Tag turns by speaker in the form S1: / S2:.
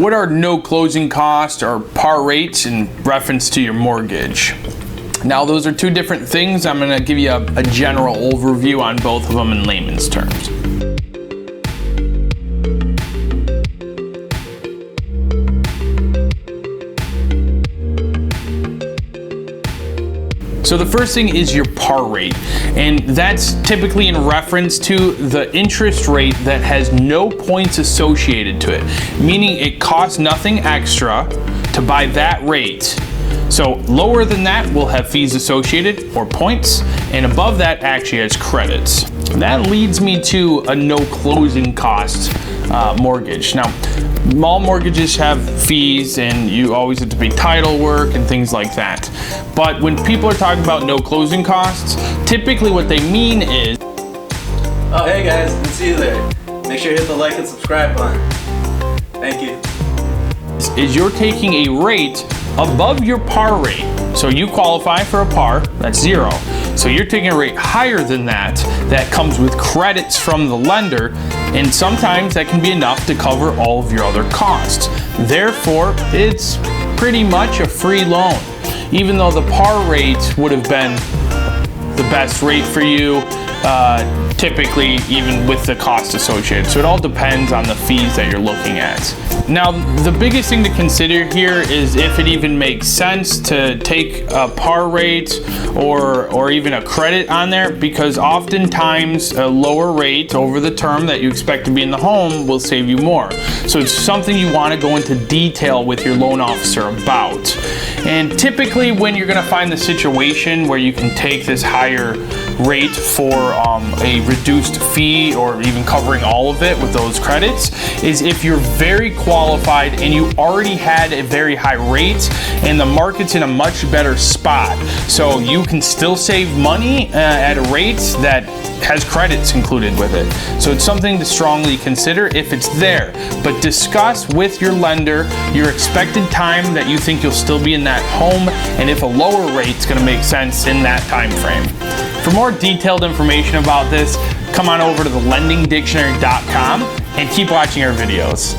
S1: What are no closing costs or par rates in reference to your mortgage? Now, those are two different things. I'm going to give you a general overview on both of them in layman's terms. So the first thing is your par rate, and that's typically in reference to the interest rate that has no points associated to it, meaning it costs nothing extra to buy that rate. So lower than that will have fees associated or points, and above that actually has credits. That leads me to a no closing cost mortgage. Now, all mortgages have fees, and you always have to pay title work and things like that. But when people are talking about no closing costs, typically what they mean is...
S2: Oh, hey guys, good to see you there. Make sure you hit the like and subscribe button. Thank you.
S1: Is you're taking a rate above your par rate. So you qualify for a par, that's 0. So you're taking a rate higher than that, that comes with credits from the lender, and sometimes that can be enough to cover all of your other costs. Therefore, it's pretty much a free loan. Even though the par rate would have been the best rate for you, typically even with the cost associated. So it all depends on the fees that you're looking at. Now, the biggest thing to consider here is if it even makes sense to take a par rate or even a credit on there, because oftentimes a lower rate over the term that you expect to be in the home will save you more. So it's something you want to go into detail with your loan officer about. And typically when you're going to find the situation where you can take this higher rate for a reduced fee or even covering all of it with those credits is if you're very qualified and you already had a very high rate and the market's in a much better spot. So you can still save money at a rate that has credits included with it. So it's something to strongly consider if it's there. But discuss with your lender your expected time that you think you'll still be in that home, and if a lower rate's going to make sense in that time frame. For more detailed information about this, come on over to thelendingdictionary.com and keep watching our videos.